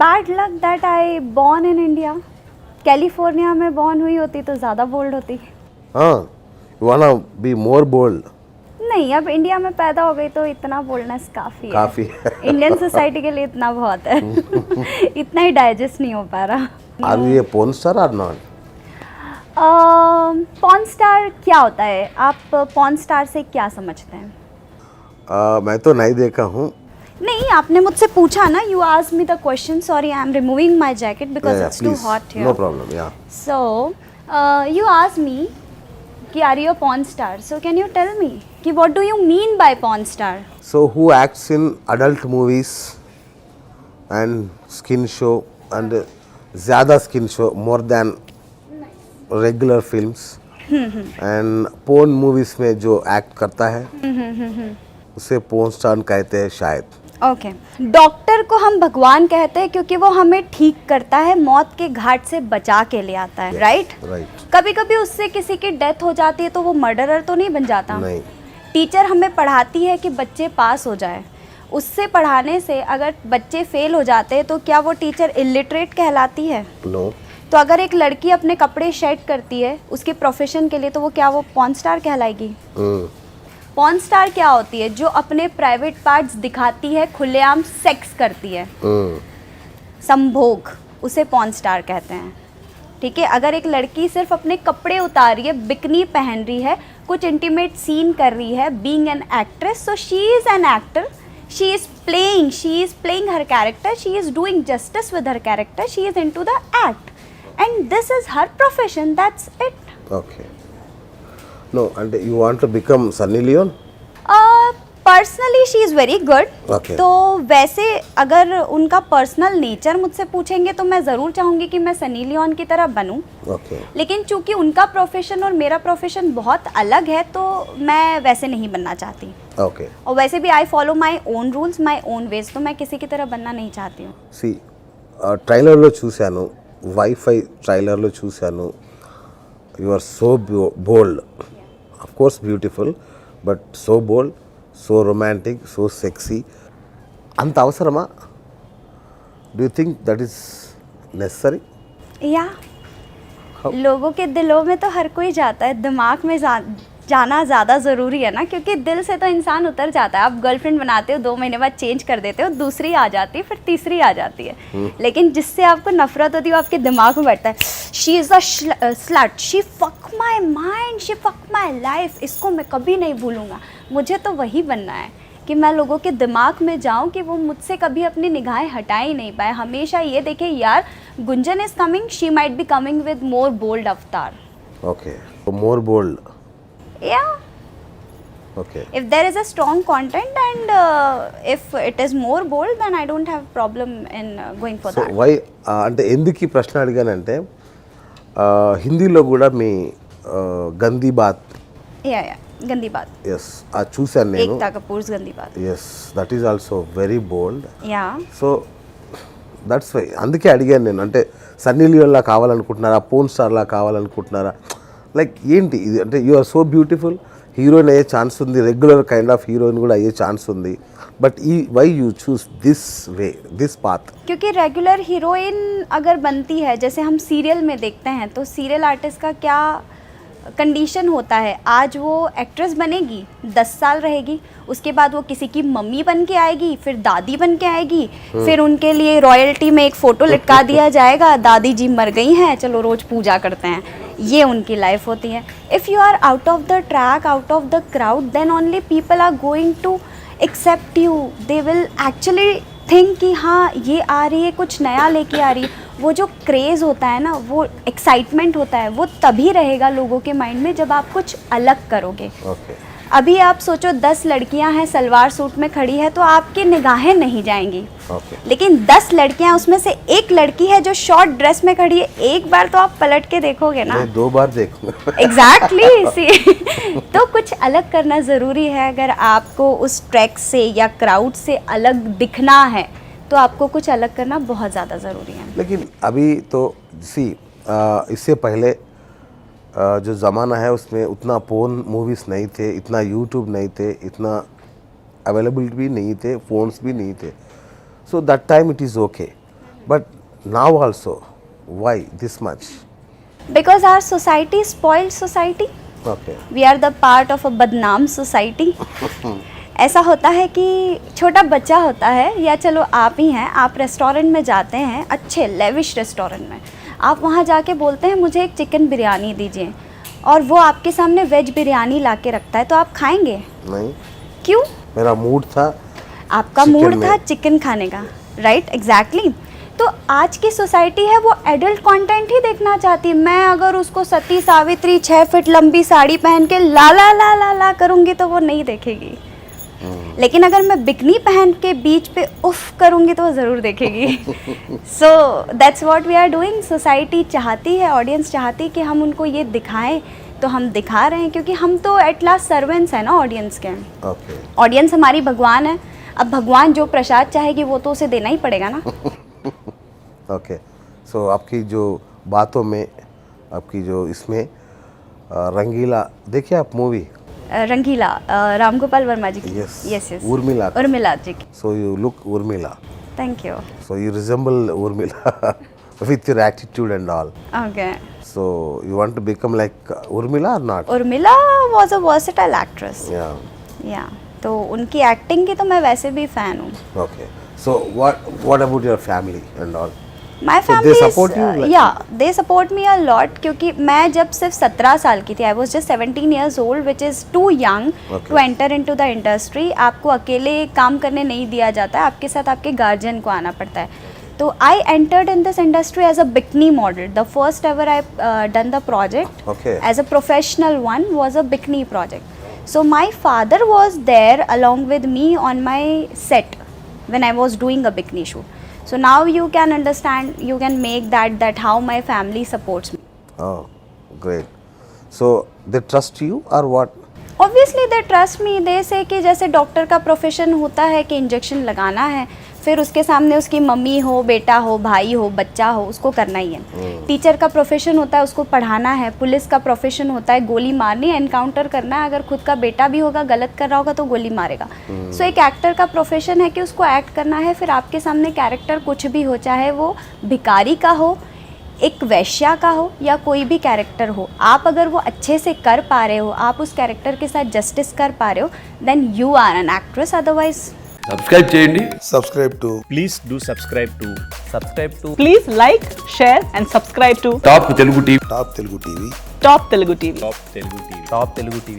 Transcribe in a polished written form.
Bad luck that I born in India. California में born हुई होती तो ज़्यादा बोल्ड होती। हाँ, you wanna be more bold. नहीं, अब इंडिया में पैदा हो गई तो इतना बोल्डनेस काफ़ी है। काफ़ी इंडियन सोसाइटी के लिए इतना बहुत है। इतना ही डाइजेस्ट नहीं हो पा रहा। Are you a porn star और नॉट? पॉर्न स्टार क्या होता है? आप पॉर्न स्टार से क्या समझते हैं? मैं तो नहीं देखा हूँ। नहीं, आपने मुझसे पूछा ना, you asked me the question. Sorry, I am removing my jacket because it's too hot here. No problem, yeah. So, you asked me कि are you a porn star? So can you tell me कि what do you mean by porn star? So who acts in adult movies and skin show and ज़्यादा skin show more than regular films and porn movies में जो act करता है उसे porn star कहते हैं शायद। ओके, डॉक्टर को हम भगवान कहते हैं क्योंकि वो हमें ठीक करता है, मौत के घाट से बचा के ले आता है, राइट? राइट। कभी कभी उससे किसी की डेथ हो जाती है तो वो मर्डरर तो नहीं बन जाता। नहीं। टीचर हमें पढ़ाती है कि बच्चे पास हो जाए, उससे पढ़ाने से अगर बच्चे फेल हो जाते हैं तो क्या वो टीचर इलिटरेट कहलाती है? नो। तो अगर एक लड़की अपने कपड़े शेड करती है उसके प्रोफेशन के लिए तो वो क्या वो पॉर्न स्टार कहलाएगी? पॉर्न स्टार क्या होती है? जो अपने प्राइवेट पार्ट्स दिखाती है, खुलेआम सेक्स करती है, संभोग, उसे पॉर्न स्टार कहते हैं। ठीक है, अगर एक लड़की सिर्फ अपने कपड़े उतार रही है, बिकनी पहन रही है, कुछ इंटीमेट सीन कर रही है, being an actress, so she is an actor, she is playing her character, she is doing justice with her character, she is into the act and this is her profession, that's it. Okay. No, and you want to become Sunny Leone? Personally she is very good. Okay. तो वैसे अगर उनका personal nature मुझसे पूछेंगे तो मैं ज़रूर चाहूँगी कि मैं सनी लियोन की तरह बनूँ। Okay. लेकिन चूंकि उनका प्रोफेशन और मेरा प्रोफेशन बहुत अलग है तो मैं वैसे नहीं बनना चाहती। Okay. और वैसे भी I follow my own rules, my own ways, तो मैं किसी की तरह बनना नहीं चाहती हूँ। See, ట్రైలర్లో చూశాను, వైఫై ట్రైలర్లో చూశాను. You are so bold, of course beautiful, but so bold, so romantic, so sexy. అంత అవసరమా? Do you think that is necessary? या लोगों के दिलों में तो हर कोई जाता है, दिमाग में जाना ज़्यादा ज़रूरी है ना, क्योंकि दिल से तो इंसान उतर जाता है। आप गर्लफ्रेंड बनाते हो, 2 महीने बाद चेंज कर देते हो, दूसरी आ जाती है, फिर तीसरी आ जाती है, लेकिन जिससे आपको नफरत होती है वो आपके दिमाग में बैठता है। She is a slut, she fuck my mind, she fuck my life, इसको मैं कभी नहीं भूलूँगा। मुझे तो वही बनना है कि मैं लोगों के दिमाग में जाऊं कि वो मुझसे कभी अपनी निगाहें हटा ही नहीं पाए, हमेशा ये देखे यार Gunjan is coming, she might be coming with more bold avatar. Okay, more bold. Yeah, okay. if there is a strong content and if it is more bold then I don't have problem in going for so that. Why అంటే ఎందుకు ఈ ప్రశ్న అడిగానంటే హిందీలో కూడా మీ గందీ bath, Yeah, गंदी बात, yes, అది చూశాను నేను. एकता कपूर्स गंदी बात. Yes, that is also very bold. Yeah. So that's why, అందుకే అడిగాను నేను. అంటే సన్నీ లియోన్లా కావాలనుకుంటున్నారా, పోర్న్ స్టార్లా కావాలనుకుంటున్నారా, లైక్ ఏంటి ఇది? అంటే you are so beautiful, heroine అయ్యే ఛాన్స్ ఉంది, రెగ్యులర్ కైండ్ ఆఫ్ హీరోయిన్ కూడా అయ్యే ఛాన్స్ ఉంది, బట్ ఈ why you choose this way, this path? क्योंकि रेगुलर हीरोइन अगर बनती है, जैसे हम सीरियल में देखते हैं, तो सीरियल आर्टिस्ट का क्या कंडीशन होता है, आज वो एक्ट्रेस बनेगी, 10 साल रहेगी, उसके बाद वो किसी की मम्मी बन के आएगी, फिर दादी बन के आएगी, फिर उनके लिए रॉयल्टी में एक फ़ोटो लटका दिया जाएगा, दादी जी मर गई हैं, चलो रोज़ पूजा करते हैं, ये उनकी लाइफ होती है। If you are out of the track, out of the crowd, then only people are going to accept you, they will actually think कि हाँ ये आ रही है, कुछ नया लेके आ रही है। वो जो क्रेज़ होता है ना, वो एक्साइटमेंट होता है, वो तभी रहेगा लोगों के माइंड में जब आप कुछ अलग करोगे। ఓకే. अभी आप सोचो 10 लड़कियां हैं सलवार सूट में खड़ी है तो आपकी निगाहें नहीं जाएंगी, ఓకే. लेकिन 10 लड़कियां उसमें से एक लड़की है जो शॉर्ट ड्रेस में खड़ी है, एक बार तो आप पलट के देखोगे ना। मैं 2 बार देखूंगा. एग्जैक्टली तो कुछ अलग करना ज़रूरी है। अगर आपको उस ट्रैक से या क्राउड से अलग दिखना है तो आपको कुछ अलग करना बहुत ज़्यादा ज़रूरी है। लेकिन अभी तो सी, इससे पहले जो ज़माना है उसमें उतना पोर्न मूवीज़ नहीं थे, इतना यूट्यूब नहीं थे, इतना अवेलेबल भी नहीं थे, फ़ोन्स भी नहीं थे, so that time it is okay. But now also, why this much? Because our society is spoiled society. Okay. We are the part of a बदनाम सोसाइटी. ऐसा होता है कि छोटा बच्चा होता है, या चलो आप ही हैं, आप रेस्टोरेंट में जाते हैं, अच्छे लेविश रेस्टोरेंट में, आप वहाँ जाके बोलते हैं मुझे एक चिकन बिरयानी दीजिए, और वो आपके सामने वेज बिरयानी ला के रखता है, तो आप खाएंगे? नहीं, क्यों? मेरा मूड था आपका chicken मूड में. था चिकन खाने का, राइट? एग्जैक्टली. तो आज की सोसाइटी है वो एडल्ट कंटेंट ही देखना चाहती है. मैं अगर उसको सती सावित्री 6 फीट लंबी साड़ी पहन के ला ला ला ला ला करूँगी तो वो नहीं देखेगी. लेकिन अगर मैं बिकनी पहन के बीच पे उफ करूँगी तो वो ज़रूर देखेगी. So that's what we are doing. Society चाहती है, ऑडियंस चाहती है कि हम उनको ये दिखाएं, तो हम दिखा रहे हैं, क्योंकि हम तो एट लास्ट सर्वेंट्स हैं ना ऑडियंस के. Okay. ऑडियंस हमारी भगवान है. अब भगवान जो प्रसाद चाहेगी वो तो उसे देना ही पड़ेगा ना. ओके. सो आपकी जो बातों में, आपकी जो इसमें रंगीला, देखिए आप मूवी. रंगीला, राम गोपाल वर्मा जी की. Yes. Yes yes. Urmila. Urmila ji की. So you look Urmila. Thank you. So you resemble Urmila with your attitude and all. Okay. So you want to become like Urmila or not? Urmila was a versatile actress. Yeah. या तो उनकी acting की तो मैं वैसे भी fan हूँ. Okay. So what about your family and all? My So they family support you, like- या they support me a lot, क्योंकि मैं जब सिर्फ 17 साल की थी, I was just 17 years old, which is too young Okay. To enter into the industry. आपको अकेले काम करने नहीं दिया जाता है, आपके साथ आपके गार्जियन को आना पड़ता है. तो I entered in this industry as a bikini model. The first ever I done the project Okay. As a professional one was a bikini project. So my father was there along with me on my set when I was doing a bikini shoot. So now you can understand, you can make that how my family supports me. Oh, great. So they trust you or what? Obviously they trust me. They say कि जैसे doctor का profession होता है कि injection लगाना है, फिर उसके सामने उसकी मम्मी हो, बेटा हो, भाई हो, बच्चा हो, उसको करना ही है. टीचर का प्रोफेशन होता है, उसको पढ़ाना है. पुलिस का प्रोफेशन होता है, गोली मारनी है, एनकाउंटर करना है. अगर खुद का बेटा भी होगा, गलत कर रहा होगा तो गोली मारेगा. सो एक एक्टर का प्रोफेशन है कि उसको एक्ट करना है. फिर आपके सामने कैरेक्टर कुछ भी हो, चाहे वो भिखारी का हो, एक वैश्या का हो, या कोई भी कैरेक्टर हो, आप अगर वो अच्छे से कर पा रहे हो, आप उस कैरेक्टर के साथ जस्टिस कर पा रहे हो, then you are an actress. Otherwise subscribe చేయండి. subscribe to Please do subscribe to Please like, share and subscribe to top Telugu TV. Top Telugu TV. Top Telugu TV. Top Telugu TV.